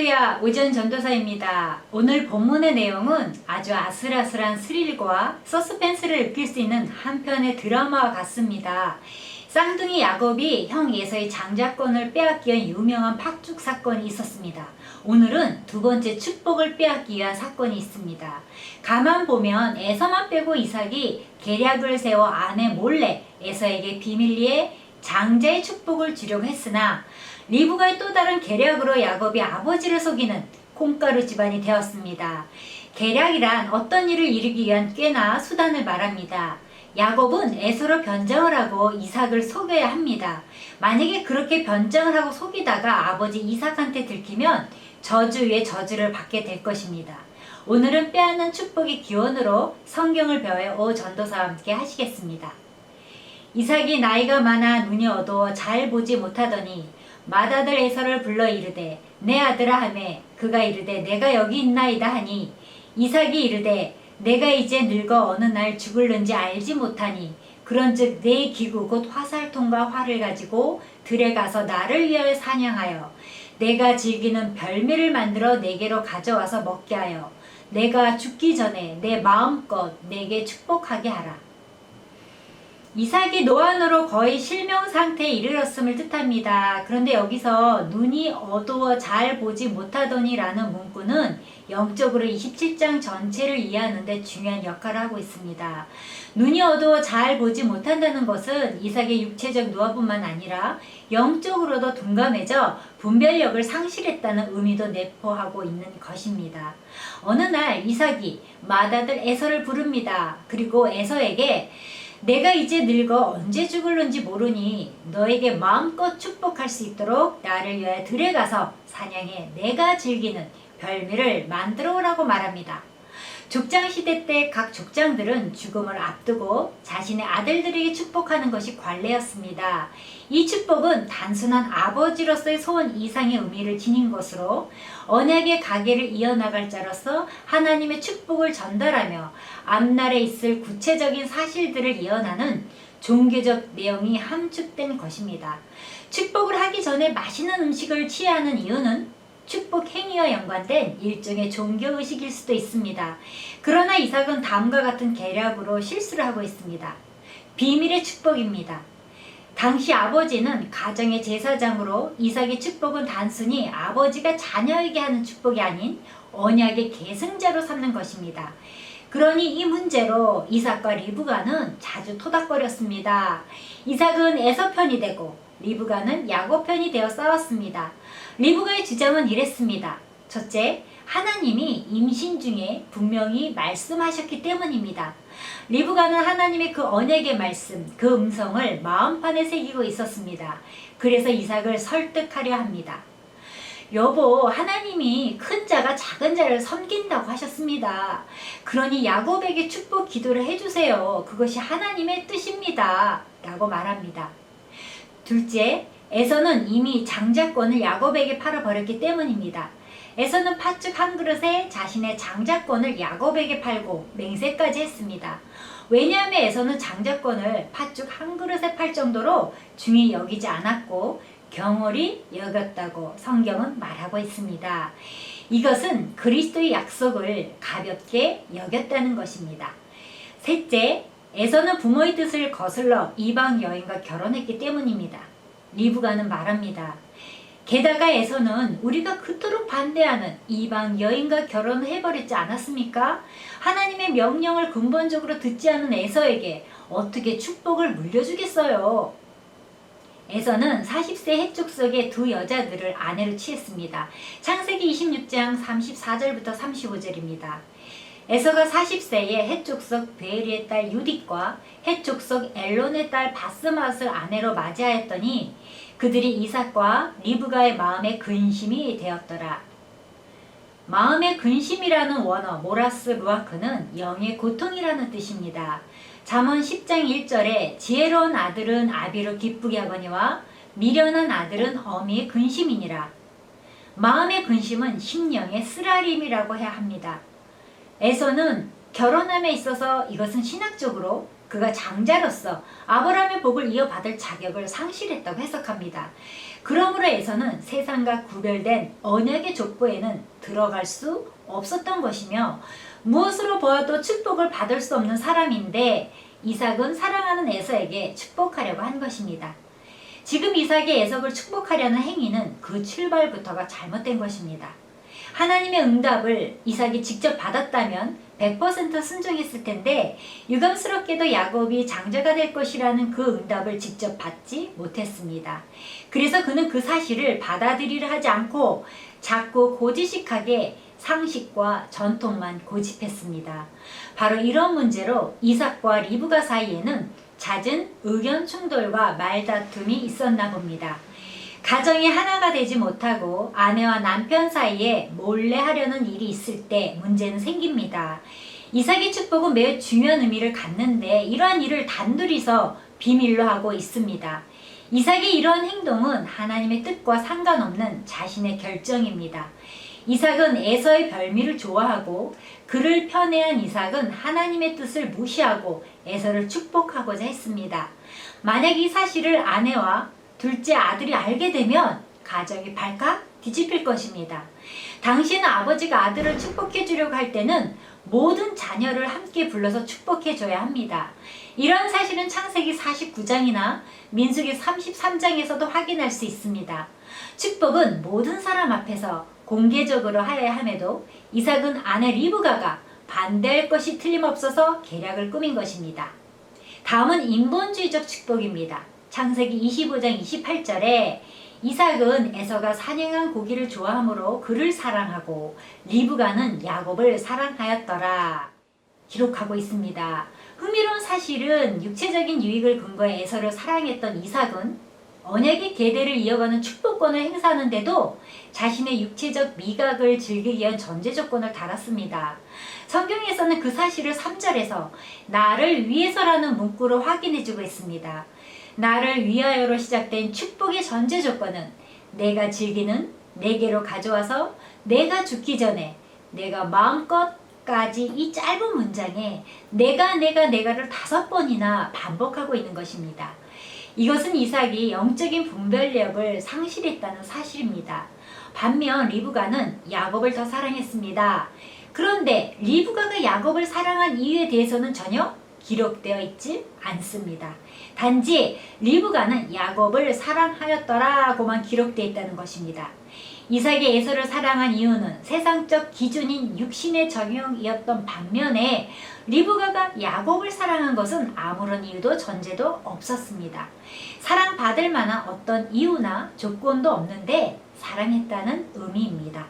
할렐루야, 오전 전도사입니다. 오늘 본문의 내용은 아주 아슬아슬한 스릴과 서스펜스를 느낄 수 있는 한 편의 드라마와 같습니다. 쌍둥이 야곱이 형 에서의 장자권을 빼앗기 위한 유명한 팥죽 사건이 있었습니다. 오늘은 두 번째 축복을 빼앗기 위한 사건이 있습니다. 가만 보면 에서만 빼고 이삭이 계략을 세워 아내 몰래 에서에게 비밀리에 장자의 축복을 주려고 했으나 리브가의 또 다른 계략으로 야곱이 아버지를 속이는 콩가루 집안이 되었습니다. 계략이란 어떤 일을 이루기 위한 꾀나 수단을 말합니다. 야곱은 에서로 변장을 하고 이삭을 속여야 합니다. 만약에 그렇게 변장을 하고 속이다가 아버지 이삭한테 들키면 저주 위에 저주를 받게 될 것입니다. 오늘은 빼앗는 축복의 기원으로 성경을 배워요. 오 전도사와 함께 하시겠습니다. 이삭이 나이가 많아 눈이 어두워 잘 보지 못하더니 맏아들 에서를 불러 이르되 내 아들아 하매 그가 이르되 내가 여기 있나이다 하니 이삭이 이르되 내가 이제 늙어 어느 날 죽을는지 알지 못하니 그런즉 내 기구 곧 화살통과 활을 가지고 들에 가서 나를 위하여 사냥하여 내가 즐기는 별미를 만들어 내게로 가져와서 먹게 하여 내가 죽기 전에 내 마음껏 내게 축복하게 하라. 이삭이 노안으로 거의 실명 상태에 이르렀음을 뜻합니다. 그런데 여기서 눈이 어두워 잘 보지 못하더니 라는 문구는 영적으로 27장 전체를 이해하는 데 중요한 역할을 하고 있습니다. 눈이 어두워 잘 보지 못한다는 것은 이삭의 육체적 노화뿐만 아니라 영적으로도 둔감해져 분별력을 상실했다는 의미도 내포하고 있는 것입니다. 어느 날 이삭이 맏아들 에서를 부릅니다. 그리고 에서에게 내가 이제 늙어 언제 죽을는지 모르니 너에게 마음껏 축복할 수 있도록 나를 위하여 들에 가서 사냥해 내가 즐기는 별미를 만들어 오라고 말합니다. 족장시대 때 각 족장들은 죽음을 앞두고 자신의 아들들에게 축복하는 것이 관례였습니다. 이 축복은 단순한 아버지로서의 소원 이상의 의미를 지닌 것으로 언약의 가계를 이어나갈 자로서 하나님의 축복을 전달하며 앞날에 있을 구체적인 사실들을 예언하는 종교적 내용이 함축된 것입니다. 축복을 하기 전에 맛있는 음식을 취하는 이유는 축복 행위와 연관된 일종의 종교의식일 수도 있습니다. 그러나 이삭은 다음과 같은 계략으로 실수를 하고 있습니다. 비밀의 축복입니다. 당시 아버지는 가정의 제사장으로 이삭의 축복은 단순히 아버지가 자녀에게 하는 축복이 아닌 언약의 계승자로 삼는 것입니다. 그러니 이 문제로 이삭과 리브가는 자주 토닥거렸습니다. 이삭은 에서 편이 되고 리브가는 야곱 편이 되어 싸웠습니다. 리브가의 주장은 이랬습니다. 첫째, 하나님이 임신 중에 분명히 말씀하셨기 때문입니다. 리브가는 하나님의 그 언약의 말씀, 그 음성을 마음판에 새기고 있었습니다. 그래서 이삭을 설득하려 합니다. 여보, 하나님이 큰 자가 작은 자를 섬긴다고 하셨습니다. 그러니 야곱에게 축복 기도를 해주세요. 그것이 하나님의 뜻입니다. 라고 말합니다. 둘째, 에서는 이미 장자권을 야곱에게 팔아버렸기 때문입니다. 에서는 팥죽 한 그릇에 자신의 장자권을 야곱에게 팔고 맹세까지 했습니다. 왜냐하면 에서는 장자권을 팥죽 한 그릇에 팔 정도로 중히 여기지 않았고 경홀히 여겼다고 성경은 말하고 있습니다. 이것은 그리스도의 약속을 가볍게 여겼다는 것입니다. 셋째, 에서는 부모의 뜻을 거슬러 이방 여인과 결혼했기 때문입니다. 리브가는 말합니다. 게다가 에서는 우리가 그토록 반대하는 이방 여인과 결혼을 해버렸지 않았습니까? 하나님의 명령을 근본적으로 듣지 않은 에서에게 어떻게 축복을 물려주겠어요? 에서는 40세 헷족속의 두 여자들을 아내로 취했습니다. 창세기 26장 34절부터 35절입니다. 에서가 40세에 헷족속 베리의 딸 유딧과 헷족속 엘론의 딸 바스맛을 아내로 맞이하였더니 그들이 이삭과 리브가의 마음에 근심이 되었더라. 마음의 근심이라는 원어 모라스 루아크는 영의 고통이라는 뜻입니다. 잠언 10장 1절에 지혜로운 아들은 아비로 기쁘게 하거니와 미련한 아들은 어미의 근심이니라. 마음의 근심은 심령의 쓰라림이라고 해야 합니다. 에서는 결혼함에 있어서 이것은 신학적으로 그가 장자로서 아브라함의 복을 이어받을 자격을 상실했다고 해석합니다. 그러므로 에서는 세상과 구별된 언약의 족보에는 들어갈 수 없었던 것이며 무엇으로 보아도 축복을 받을 수 없는 사람인데 이삭은 사랑하는 에서에게 축복하려고 한 것입니다. 지금 이삭이 에서를 축복하려는 행위는 그 출발부터가 잘못된 것입니다. 하나님의 응답을 이삭이 직접 받았다면 100% 순종했을 텐데 유감스럽게도 야곱이 장자가 될 것이라는 그 응답을 직접 받지 못했습니다. 그래서 그는 그 사실을 받아들이려 하지 않고 자꾸 고지식하게 상식과 전통만 고집했습니다. 바로 이런 문제로 이삭과 리브가 사이에는 잦은 의견 충돌과 말다툼이 있었나 봅니다. 가정이 하나가 되지 못하고 아내와 남편 사이에 몰래 하려는 일이 있을 때 문제는 생깁니다. 이삭의 축복은 매우 중요한 의미를 갖는데 이러한 일을 단둘이서 비밀로 하고 있습니다. 이삭의 이러한 행동은 하나님의 뜻과 상관없는 자신의 결정입니다. 이삭은 에서의 별미를 좋아하고 그를 편애한 이삭은 하나님의 뜻을 무시하고 에서를 축복하고자 했습니다. 만약 이 사실을 아내와 둘째 아들이 알게 되면 가정이 발칵 뒤집힐 것입니다. 당시에는 아버지가 아들을 축복해 주려고 할 때는 모든 자녀를 함께 불러서 축복해 줘야 합니다. 이런 사실은 창세기 49장이나 민수기 33장에서도 확인할 수 있습니다. 축복은 모든 사람 앞에서 공개적으로 하여야 함에도 이삭은 아내 리브가가 반대할 것이 틀림없어서 계략을 꾸민 것입니다. 다음은 인본주의적 축복입니다. 창세기 25장 28절에 이삭은 에서가 사냥한 고기를 좋아하므로 그를 사랑하고 리브가는 야곱을 사랑하였더라 기록하고 있습니다. 흥미로운 사실은 육체적인 유익을 근거해 에서를 사랑했던 이삭은 언약의 계대를 이어가는 축복권을 행사하는데도 자신의 육체적 미각을 즐기기 위한 전제 조건을 달았습니다. 성경에서는 그 사실을 3절에서 나를 위해서라는 문구로 확인해주고 있습니다. 나를 위하여로 시작된 축복의 전제 조건은 내가 즐기는 내게로 가져와서 내가 죽기 전에 내가 마음껏까지 이 짧은 문장에 내가를 5번이나 반복하고 있는 것입니다. 이것은 이삭이 영적인 분별력을 상실했다는 사실입니다. 반면 리브가는 야곱을 더 사랑했습니다. 그런데 리브가가 야곱을 사랑한 이유에 대해서는 전혀 기록되어 있지 않습니다. 단지 리브가는 야곱을 사랑하였더라고만 기록되어 있다는 것입니다. 이삭이 에서를 사랑한 이유는 세상적 기준인 육신의 적용이었던 반면에 리브가가 야곱을 사랑한 것은 아무런 이유도 전제도 없었습니다. 사랑받을 만한 어떤 이유나 조건도 없는데 사랑했다는 의미입니다.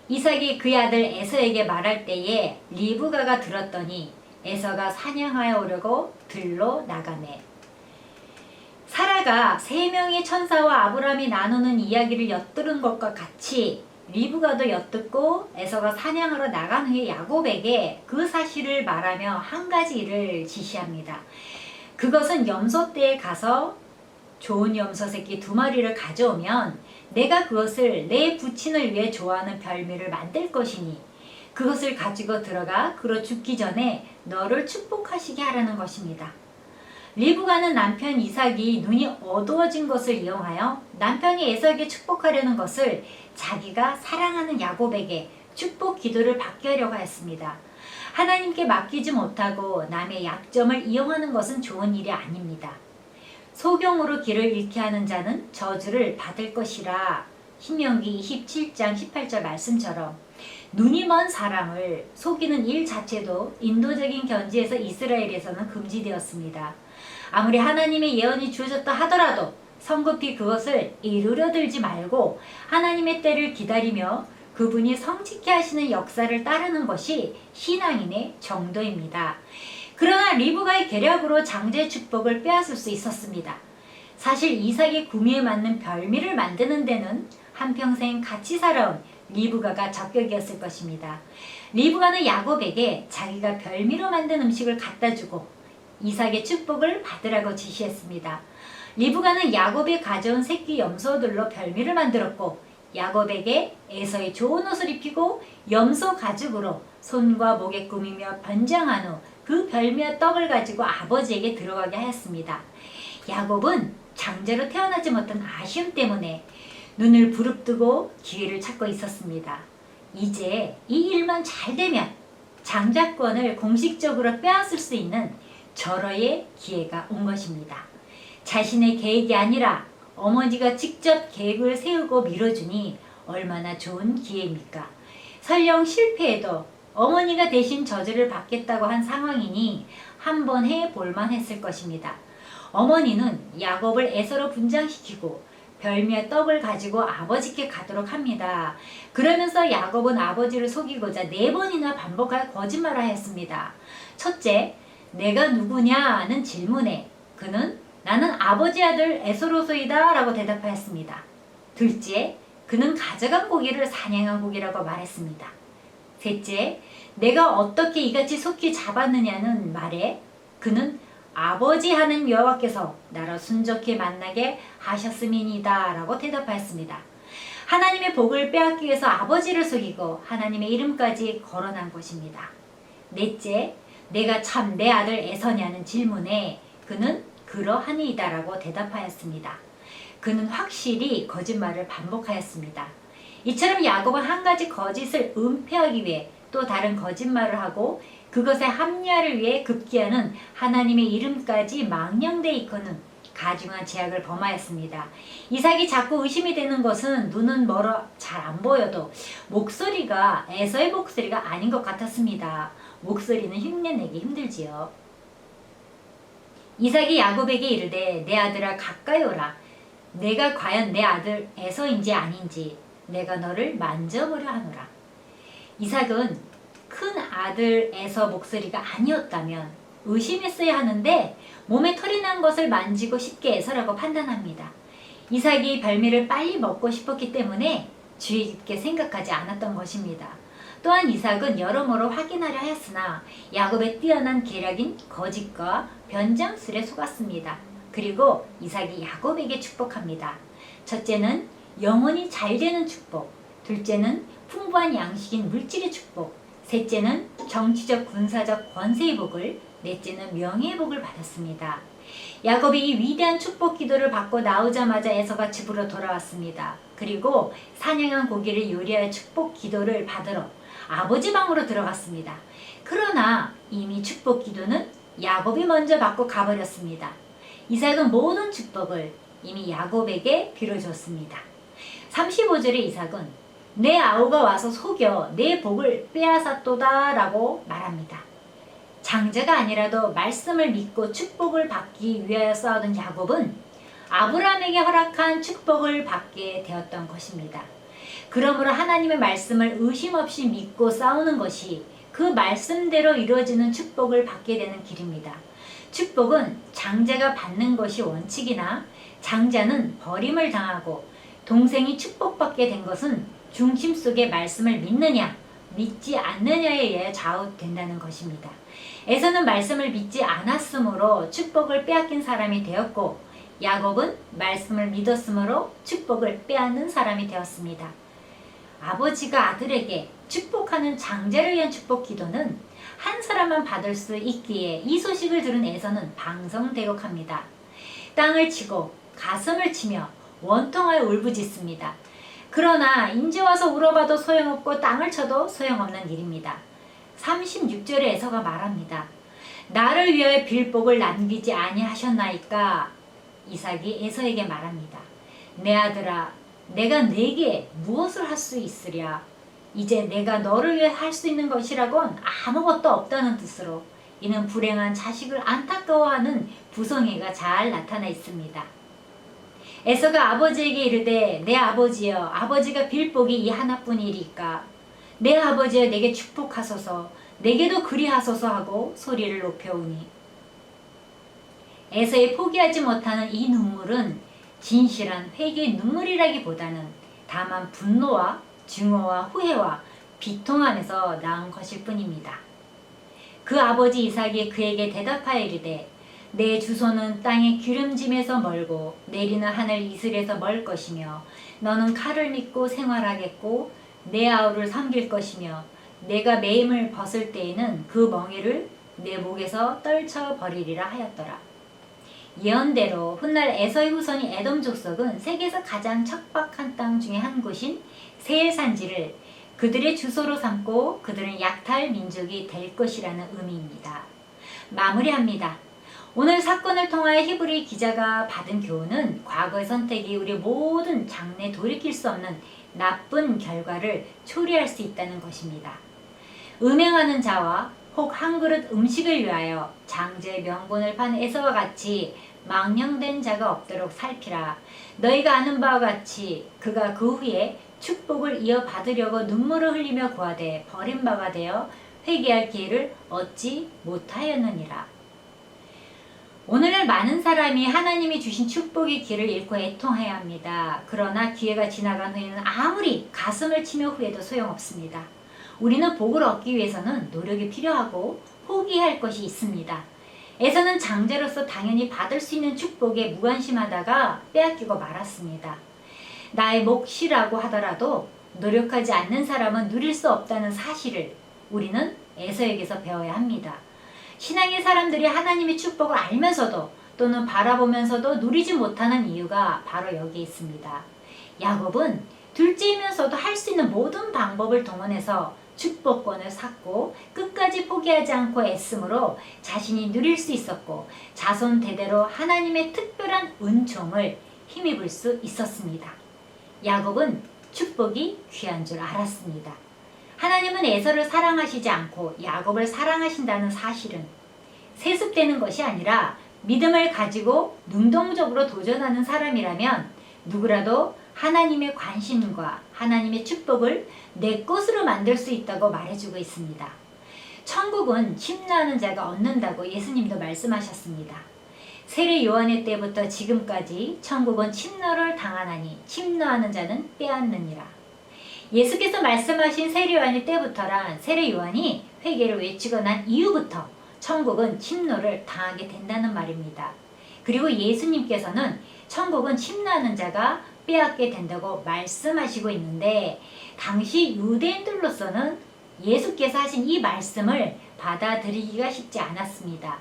이삭이 그의 아들 에서에게 말할 때에 리브가가 들었더니 에서가 사냥하여 오려고 들로 나가네. 사라가 3명의 천사와 아브라함이 나누는 이야기를 엿들은 것과 같이 리브가도 엿듣고 에서가 사냥하러 나간 후에 야곱에게 그 사실을 말하며 한 가지 일을 지시합니다. 그것은 염소떼에 가서 좋은 염소 새끼 2마리를 가져오면 내가 그것을 내 부친을 위해 좋아하는 별미를 만들 것이니 그것을 가지고 들어가 그로 죽기 전에 너를 축복하시게 하라는 것입니다. 리브가는 남편 이삭이 눈이 어두워진 것을 이용하여 남편이 에서에게 축복하려는 것을 자기가 사랑하는 야곱에게 축복 기도를 받게 하려고 했습니다. 하나님께 맡기지 못하고 남의 약점을 이용하는 것은 좋은 일이 아닙니다. 소경으로 길을 잃게 하는 자는 저주를 받을 것이라 신명기 27장 18절 말씀처럼 눈이 먼 사람을 속이는 일 자체도 인도적인 견지에서 이스라엘에서는 금지되었습니다. 아무리 하나님의 예언이 주어졌다 하더라도 성급히 그것을 이루려 들지 말고 하나님의 때를 기다리며 그분이 성취케 하시는 역사를 따르는 것이 신앙인의 정도입니다. 그러나 리브가의 계략으로 장자의 축복을 빼앗을 수 있었습니다. 사실 이삭의 구미에 맞는 별미를 만드는 데는 한평생 같이 살아온 리브가가 적격이었을 것입니다. 리브가는 야곱에게 자기가 별미로 만든 음식을 갖다 주고 이삭의 축복을 받으라고 지시했습니다. 리브가는 야곱이 가져온 새끼 염소들로 별미를 만들었고 야곱에게 에서의 좋은 옷을 입히고 염소 가죽으로 손과 목에 꾸미며 변장한 후 그 별미와 떡을 가지고 아버지에게 들어가게 하였습니다. 야곱은 장자로 태어나지 못한 아쉬움 때문에 눈을 부릅뜨고 기회를 찾고 있었습니다. 이제 이 일만 잘 되면 장자권을 공식적으로 빼앗을 수 있는 절호의 기회가 온 것입니다. 자신의 계획이 아니라 어머니가 직접 계획을 세우고 밀어주니 얼마나 좋은 기회입니까? 설령 실패해도 어머니가 대신 저주를 받겠다고 한 상황이니 한번 해볼만 했을 것입니다. 어머니는 야곱을 에서로 분장시키고 별미와 떡을 가지고 아버지께 가도록 합니다. 그러면서 야곱은 아버지를 속이고자 4번이나 반복할 거짓말을 하였습니다. 첫째, 내가 누구냐는 질문에 그는 나는 아버지 아들 에서로소이다 라고 대답하였습니다. 둘째, 그는 가져간 고기를 사냥한 고기라고 말했습니다. 셋째, 내가 어떻게 이같이 속히 잡았느냐는 말에 그는 아버지 하는 여호와께서 나를 순적히 만나게 하셨음이니이다 라고 대답하였습니다. 하나님의 복을 빼앗기 위해서 아버지를 속이고 하나님의 이름까지 거론한 것입니다. 넷째, 내가 참 내 아들 에서냐는 질문에 그는 그러하니이다 라고 대답하였습니다. 그는 확실히 거짓말을 반복하였습니다. 이처럼 야곱은 한 가지 거짓을 은폐하기 위해 또 다른 거짓말을 하고 그것의 합리화를 위해 급기야는 하나님의 이름까지 망령되어 있고는 가중한 제약을 범하였습니다. 이삭이 자꾸 의심이 되는 것은 눈은 멀어 잘 안 보여도 목소리가 에서의 목소리가 아닌 것 같았습니다. 목소리는 흉내내기 힘들지요. 이삭이 야곱에게 이르되 내 아들아 가까이 오라. 내가 과연 내 아들 에서인지 아닌지 내가 너를 만져보려 하노라. 이삭은 큰 아들 에서 목소리가 아니었다면 의심했어야 하는데 몸에 털이 난 것을 만지고 쉽게 에서라고 판단합니다. 이삭이 별미를 빨리 먹고 싶었기 때문에 주의 깊게 생각하지 않았던 것입니다. 또한 이삭은 여러모로 확인하려 했으나 야곱의 뛰어난 계략인 거짓과 변장술에 속았습니다. 그리고 이삭이 야곱에게 축복합니다. 첫째는 영혼이 잘 되는 축복, 둘째는 풍부한 양식인 물질의 축복, 셋째는 정치적 군사적 권세의 복을, 넷째는 명예의 복을 받았습니다. 야곱이 이 위대한 축복 기도를 받고 나오자마자 에서가 집으로 돌아왔습니다. 그리고 사냥한 고기를 요리하여 축복 기도를 받으러 아버지 방으로 들어갔습니다. 그러나 이미 축복 기도는 야곱이 먼저 받고 가버렸습니다. 이삭은 모든 축복을 이미 야곱에게 빌어줬습니다. 35절에 이삭은 내 아우가 와서 속여 내 복을 빼앗았도다 라고 말합니다. 장자가 아니라도 말씀을 믿고 축복을 받기 위하여 싸우던 야곱은 아브라함에게 허락한 축복을 받게 되었던 것입니다. 그러므로 하나님의 말씀을 의심 없이 믿고 싸우는 것이 그 말씀대로 이루어지는 축복을 받게 되는 길입니다. 축복은 장자가 받는 것이 원칙이나 장자는 버림을 당하고 동생이 축복받게 된 것은 중심 속에 말씀을 믿느냐 믿지 않느냐에 의해 좌우된다는 것입니다. 에서는 말씀을 믿지 않았으므로 축복을 빼앗긴 사람이 되었고 야곱은 말씀을 믿었으므로 축복을 빼앗는 사람이 되었습니다. 아버지가 아들에게 축복하는 장자를 위한 축복 기도는 한 사람만 받을 수 있기에 이 소식을 들은 에서는 방성대곡합니다. 땅을 치고 가슴을 치며 원통하여 울부짖습니다. 그러나 인제 와서 울어봐도 소용없고 땅을 쳐도 소용없는 일입니다. 36절에 에서가 말합니다. 나를 위하여 빌복을 남기지 아니하셨나이까? 이삭이 에서에게 말합니다. 내 아들아, 내가 네게 무엇을 할 수 있으랴? 이제 내가 너를 위해 할 수 있는 것이라곤 아무것도 없다는 뜻으로 이는 불행한 자식을 안타까워하는 부성애가 잘 나타나 있습니다. 에서가 아버지에게 이르되 내 아버지여, 아버지가 빌복이 이 하나뿐이리까? 내 아버지여, 내게 축복하소서, 내게도 그리하소서 하고 소리를 높여오니 에서의 포기하지 못하는 이 눈물은 진실한 회개의 눈물이라기보다는 다만 분노와 증오와 후회와 비통 안에서 나온 것일 뿐입니다. 그 아버지 이삭이 그에게 대답하여 이르되 내 주소는 땅의 기름짐에서 멀고 내리는 하늘 이슬에서 멀 것이며 너는 칼을 믿고 생활하겠고 내 아우를 섬길 것이며 내가 매임을 벗을 때에는 그 멍에를 내 목에서 떨쳐버리리라 하였더라. 예언대로 훗날 에서의 후손이 에돔 족속은 세계에서 가장 척박한 땅 중에 한 곳인 세일 산지를 그들의 주소로 삼고 그들은 약탈 민족이 될 것이라는 의미입니다. 마무리합니다. 오늘 사건을 통하여 히브리 기자가 받은 교훈은 과거의 선택이 우리 모든 장래 돌이킬 수 없는 나쁜 결과를 초래할 수 있다는 것입니다. 음행하는 자와 혹 한 그릇 음식을 위하여 장자의 명분을 판 에서와 같이 망령된 자가 없도록 살피라. 너희가 아는 바와 같이 그가 그 후에 축복을 이어받으려고 눈물을 흘리며 구하되 버림바가 되어 회개할 기회를 얻지 못하였느니라. 오늘날 많은 사람이 하나님이 주신 축복의 길을 잃고 애통해야 합니다. 그러나 기회가 지나간 후에는 아무리 가슴을 치며 후회도 소용없습니다. 우리는 복을 얻기 위해서는 노력이 필요하고 포기할 것이 있습니다. 에서는 장자로서 당연히 받을 수 있는 축복에 무관심하다가 빼앗기고 말았습니다. 나의 몫이라고 하더라도 노력하지 않는 사람은 누릴 수 없다는 사실을 우리는 에서에게서 배워야 합니다. 신앙의 사람들이 하나님의 축복을 알면서도 또는 바라보면서도 누리지 못하는 이유가 바로 여기에 있습니다. 야곱은 둘째이면서도 할 수 있는 모든 방법을 동원해서 축복권을 샀고 끝까지 포기하지 않고 애씀으로 자신이 누릴 수 있었고 자손 대대로 하나님의 특별한 은총을 힘입을 수 있었습니다. 야곱은 축복이 귀한 줄 알았습니다. 하나님은 에서를 사랑하시지 않고 야곱을 사랑하신다는 사실은 세습되는 것이 아니라 믿음을 가지고 능동적으로 도전하는 사람이라면 누구라도 하나님의 관심과 하나님의 축복을 내 것으로 만들 수 있다고 말해주고 있습니다. 천국은 침노하는 자가 얻는다고 예수님도 말씀하셨습니다. 세례 요한의 때부터 지금까지 천국은 침노를 당하나니 침노하는 자는 빼앗느니라. 예수께서 말씀하신 세례 요한의 때부터란 세례 요한이 회개를 외치고 난 이후부터 천국은 침노를 당하게 된다는 말입니다. 그리고 예수님께서는 천국은 침노하는 자가 빼앗게 된다고 말씀하시고 있는데 당시 유대인들로서는 예수께서 하신 이 말씀을 받아들이기가 쉽지 않았습니다.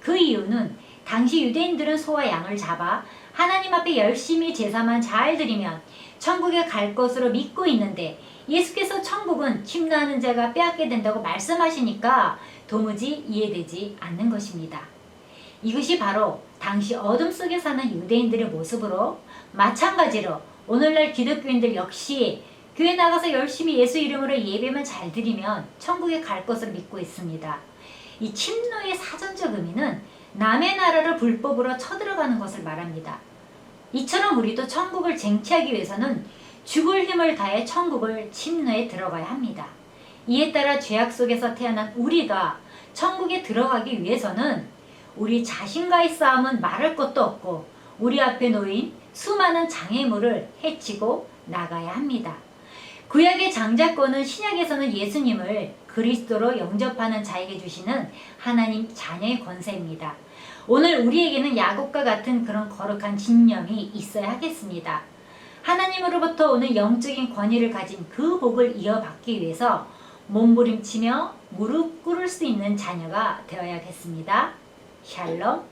그 이유는 당시 유대인들은 소와 양을 잡아 하나님 앞에 열심히 제사만 잘 드리면 천국에 갈 것으로 믿고 있는데 예수께서 천국은 침노하는 자가 빼앗게 된다고 말씀하시니까 도무지 이해되지 않는 것입니다. 이것이 바로 당시 어둠 속에 사는 유대인들의 모습으로 마찬가지로 오늘날 기독교인들 역시 교회 나가서 열심히 예수 이름으로 예배만 잘 드리면 천국에 갈 것을 믿고 있습니다. 이 침노의 사전적 의미는 남의 나라를 불법으로 쳐들어가는 것을 말합니다. 이처럼 우리도 천국을 쟁취하기 위해서는 죽을 힘을 다해 천국을 침노에 들어가야 합니다. 이에 따라 죄악 속에서 태어난 우리가 천국에 들어가기 위해서는 우리 자신과의 싸움은 말할 것도 없고 우리 앞에 놓인 수많은 장애물을 해치고 나가야 합니다. 구약의 장자권은 신약에서는 예수님을 그리스도로 영접하는 자에게 주시는 하나님 자녀의 권세입니다. 오늘 우리에게는 야곱과 같은 그런 거룩한 진념이 있어야 하겠습니다. 하나님으로부터 오는 영적인 권위를 가진 그 복을 이어받기 위해서 몸부림치며 무릎 꿇을 수 있는 자녀가 되어야겠습니다. 샬롬.